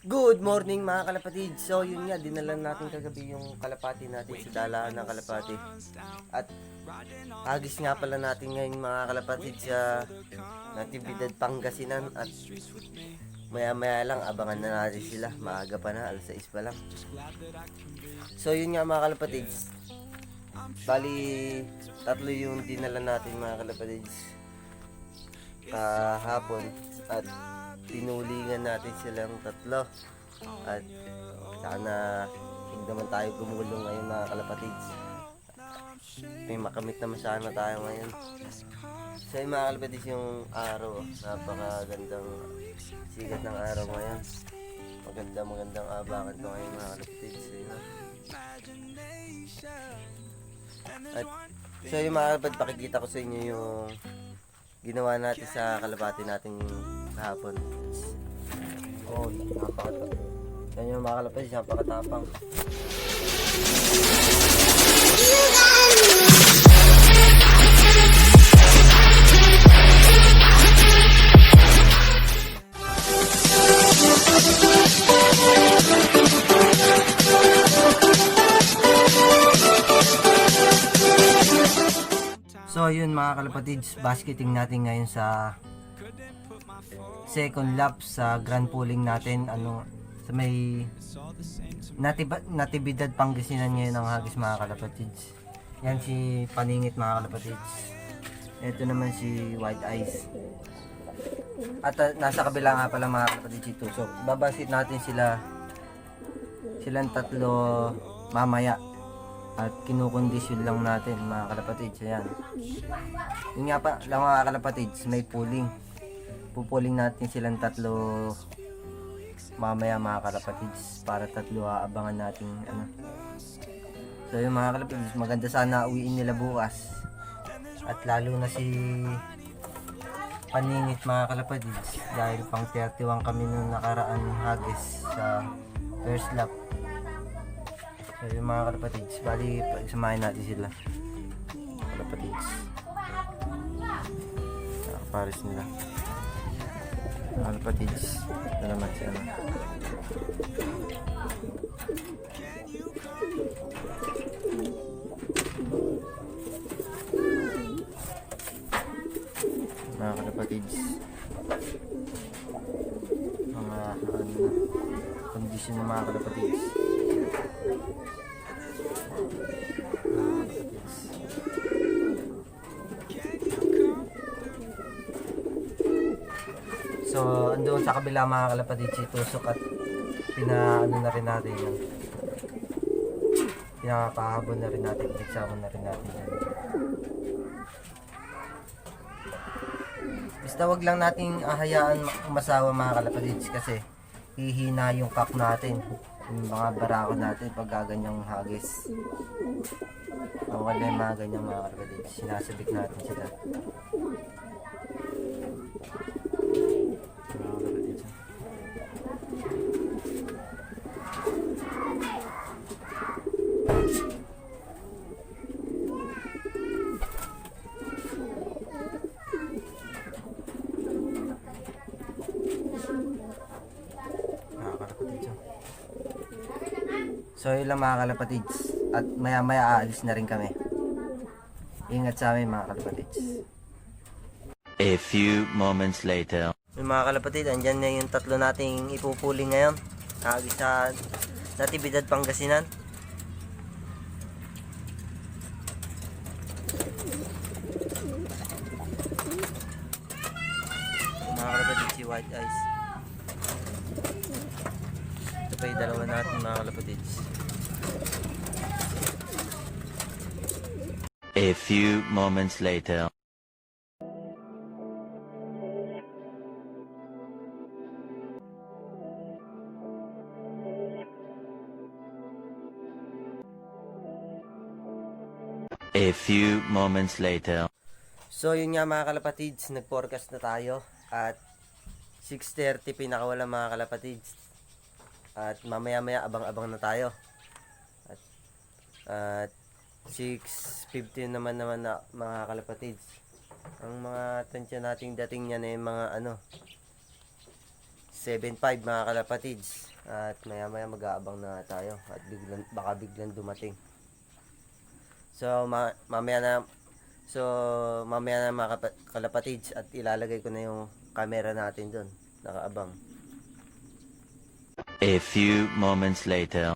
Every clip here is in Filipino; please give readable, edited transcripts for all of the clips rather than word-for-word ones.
Good morning mga kalapatid. So yun nga, dinala natin kagabi yung kalapati natin sa dalaan ng kalapati. At agis nga pala natin ngayon mga kalapatid sa Natividad Pangasinan. At maya maya lang abangan na natin sila. Maaga pa na, alas 6 pa lang. So yun nga mga kalapatid, bali tatlo yung dinala natin mga kalapatid kahapon. At tinulingan natin silang tatlo. At sana hindi naman tayo gumulong ngayon mga kalapatids. May makamit naman sana tayo ngayon. So yung mga kalapatids, yung araw, napakagandang sikat ng araw ngayon. Magandang abangan to ngayon mga kalapatids. At so yung mga kalapatids, pakikita ko sa inyo yung ginawa natin sa kalapati natin kahapon. Oh, napakatapang. Yan yung mga kalapatids, napakatapang. So yun mga kalapatids, basketing natin ngayon sa second lap sa grand pooling natin, sa may Natividad Pangasinan ngayon ang hagis mga kalapatids. Yan si Paningit mga kalapatids. Ito naman si White Eyes. At nasa kabila nga pala mga kalapatids si Tusok. Babasit natin silang tatlo mamaya. At kinukondisyon lang natin mga kalapatids. Ayan. Yun nga pa lang mga kalapatids, may pooling. Pupuling natin silang tatlo mamaya mga kalapatids, para tatlo aabangan natin So yung mga kalapatids, maganda sana uwiin nila bukas. At lalo na si Paningit mga kalapatids, dahil pang 31 kami nung nakaraan hagis sa first lap. So yung mga kalapatids, bali pagsamahin natin sila kalapatids. Pares nila kalapatids. Ito naman siya mga kalapatids, mga kondisyon ng mga kalapatids. So andun sa kabila mga kalapatids si Tusok, at pinaano na rin natin yan, pinakahabon na rin natin, nagsabon na rin natin yan. Basta wag lang nating hayaan masawa mga kalapatids, kasi hihina yung pack natin, yung mga barako natin pag gaganyang hagis. Wala yung mga ganyang mga kalapatids, sinasabik natin sila. So yun lang mga kalapatids, at maya maya aalis na rin kami. Ingat sa amin mga kalapatids. A few moments later. Yung mga kalapatid, andyan na yung tatlo nating ipupuling ngayon. Hagis sa Natividad Pangasinan. Mga kalapatid, si White Eyes. Ito pa yung dalawa natin mga kalapatids. A few moments later. A few moments later. So yun nga mga kalapatids, nag-forecast na tayo. At 6:30 pinakawala mga kalapatids. At mamaya maya abang-abang na tayo. At 6:15 naman na mga kalapatids. Ang mga tansya nating dating niyan ay mga 7:05 mga kalapatids. At maya maya mag-aabang na tayo at baka biglang dumating. So mamaya na mga kalapatids at ilalagay ko na yung camera natin doon. Nakaabang. A few moments later.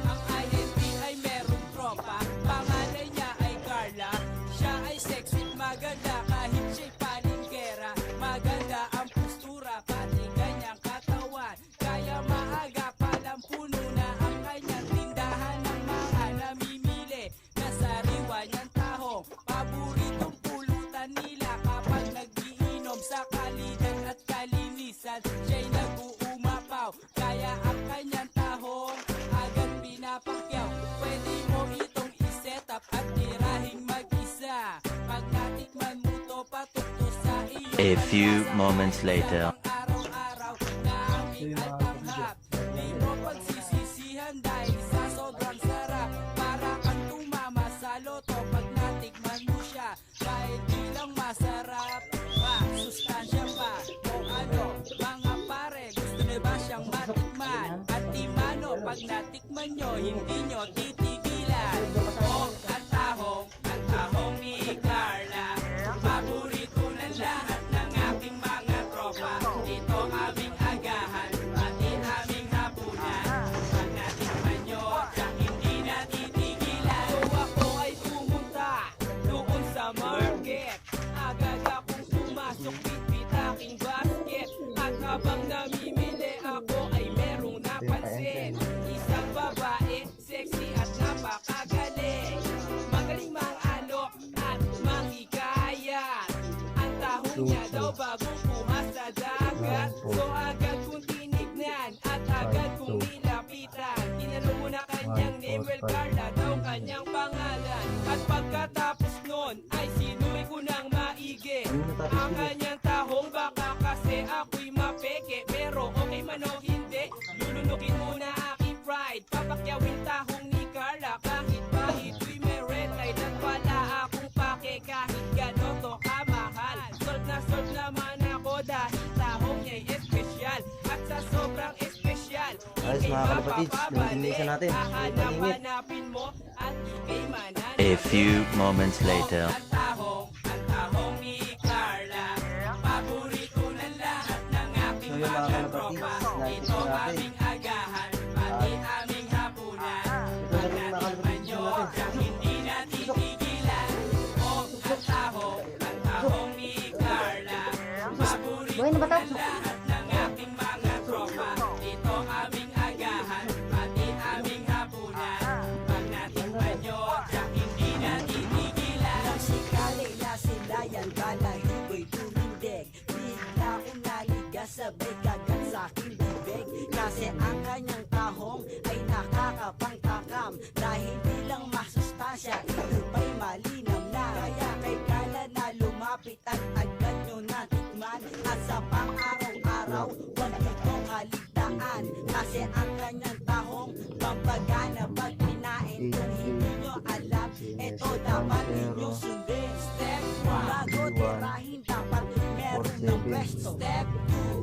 Ang INT ay merong tropa, pangalan niya ay Carla. Siya ay sexy at maganda kahit siya'y paninggera. Maganda ang postura, pati kanyang katawan. Kaya maaga palang puno na ang kanyang tindahan ng mga namimili. Nasariwa niyang tahong, paboritong pulutan nila kapag nag-iinom sa kalidad at kalinisan. Siya'y nag-uumapaw, kaya ang kanyang tahong agad pinapakyaw. Pwede mo itong iset up at tirahing mag-isa. Pag natikman mo to, patukto sa iyo. A few moments later. Araw-araw na aming at tanghap. Di mo pagsisisihan dahil sa sobrang sarap. Para kang tumama sa loto pag natikman mo siya. Dahil di lang masarap pa, sustansya pa. Kung ano, mga pare, gusto na ba siyang matikman? At di mano, pag natikman nyo, hindi nyo titigilan. Oh, ang tahong ni Carla. Paborito ng lahat ng aking mga tropa. Ito aming agahan, pati aming hapunan. Pag natikman nyo, tsak hindi natitigilan. So ako ay pumunta doon sa market. Agad akong pumasok, bitbit aking basket. At habang namimili ako ay merong napansin. Isang babae, sexy at napakagaling. Magaling mang-alok at manghikayat. Ang tahong niya daw bagong kuha sa dagat. So agad kong tinignan at agad kong nilapitan. Tinanong mo na kanyang name, well Carla daw kanyang pangalan. At pagkatapos nun ay sinuri ko ng maigi ang kanyang tahong, baka kasi ako'y mapeke. Pero okay man o hindi, lulunukin mo na aking pride. Papakyawin tahong ni Carla kahit pa ito'y may red light. At wala akong pake kahit gano'n to kamahal. Sold na naman ako dahil tahong niya'y espesyal. At sa sobrang espesyal, Ayos, ika'y mga kalapatids, mapapabalik. nilinisan natin. Hahanap-hanapin mo at ika'y mananalo. A few moments later. Ang tahong ni Carla. Paborito ng lahat ng aking So, yung mga mga kalapatids, tropa. nakikita Ito natin. aming agahan, pati aming hapunan. Ito na rin yung mga kalapatids Nyo, natin. tsak hindi natitigilan. Oh, ang tahong ni Carla. Paborito Buhay na ba to? ng lahat ng aking mga tropa. Ito aming agahan, pati aming hapunan. Pag natikman nyo, tsak hindi natitigilan. Nang si Kalila sila yan balahiboy tumindig. Bigla kong naliga sabay kagat sa aking bibig. Kasi ang kanyang tahong ay nakakapangtakam. Dahil di lang masustansya, ito pa'y malinam na. Kaya kay Kala na lumapit at agad nyo natikman. At sa pang-araw-araw, huwag itong kaligtaan. Kasi ang kanyang tahong pampagana pag kinain. Kung hindi nyo alam, ito dapat ninyong sundin. Step 1, bago tirahin dapat meron ng pwesto. Step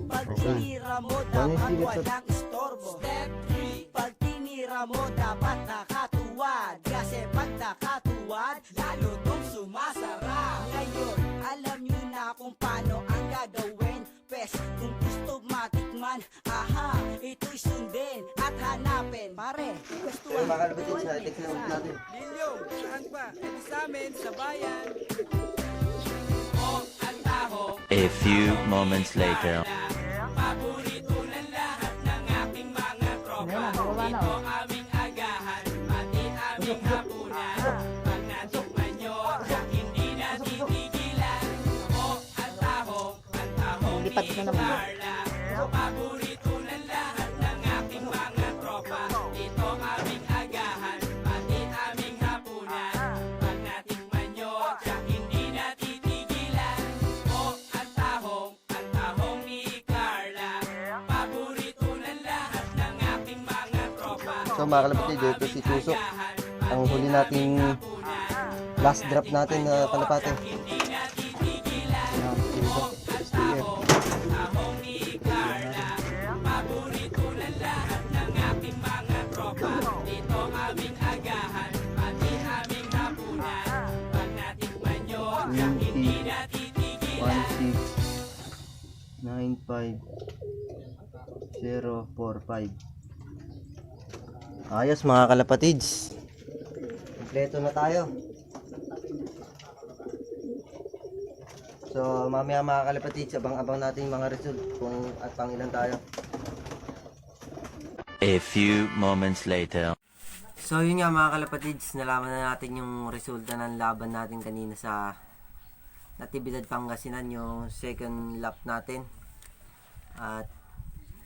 2, pag tinira mo dapat walang istorbo. Step 3, pag tinira mo dapat nakatuwad. Kasi pag nakatuwad, lalo tong sumasarap. Ngayon, alam nyo na kung paano ang gagawin. Pes, kung gusto matikman, aha, ito'y sundin at hanapin. Pare, gusto So, yung mga kalapatids, i-take na ulit natin. Lilyo, saan pa? Ito sa amin, sa bayan. Oh, ang tahong A few moments later. paborito ng lahat ng aking mga tropa. Ito aming agahan, pati aming hapunan. Pag natikman nyo, tsak hindi natitigilan. Oh, ang tahong ni Lipat na naman. Carla. Paborito ng lahat ng aking mga tropa. Ito aming agahan, pati aming hapunan. Pag natikman nyo, tsak hindi natitigilan. Oh, ang tahong ni Carla. So mga kalapatid, ito si Tusok. Ang huli nating last drop natin na kalapate. Ayan, Tusok. Sticker. Ayos mga kalapatids. Kompleto na tayo. So mamaya mga kalapatids, abang-abang natin yung mga result kung at pang ilan tayo. A few moments later. So yun nga mga kalapatids, nalaman na natin yung resulta ng laban natin kanina sa Natividad Pangasinan, yung second lap natin. At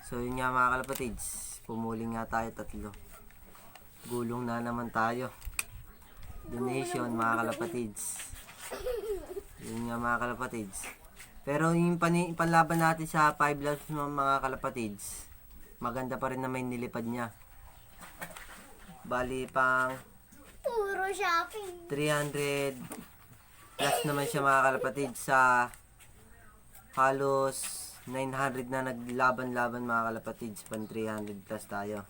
so yun nga mga kalapatids, pumuling nga tayo 3. Gulong na naman tayo. Donation mga kalapatids. Yun nga mga kalapatids. Pero yung panlaban natin sa 5 laps mga kalapatids, maganda pa rin na may nilipad niya. Bali pang Puro shopping. 300 plus naman siya mga kalapatids sa halos 900 na naglaban-laban mga kalapatids, pan 300 plus tayo.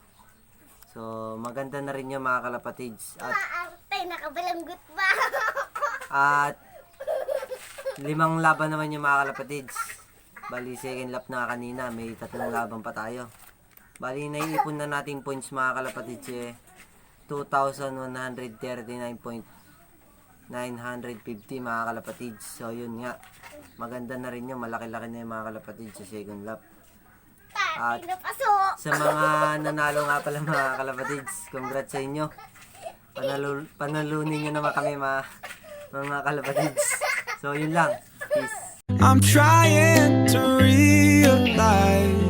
So maganda na rin yung mga kalapatids. Maarte, nakabalanggot ba? At 5 laban naman yung mga kalapatids. Bali second lap na kanina, may 3 laban pa tayo. Bali naiipon na nating points mga kalapatids 2,139.950 mga kalapatids. So yun nga, maganda na rin yun, malaki-laki na yung mga kalapatids sa second lap. At sa mga nanalo nga pala mga kalapatids, congrats sa inyo. Panalunin nyo naman kami mga kalapatids. So yun lang, peace. I'm trying to realize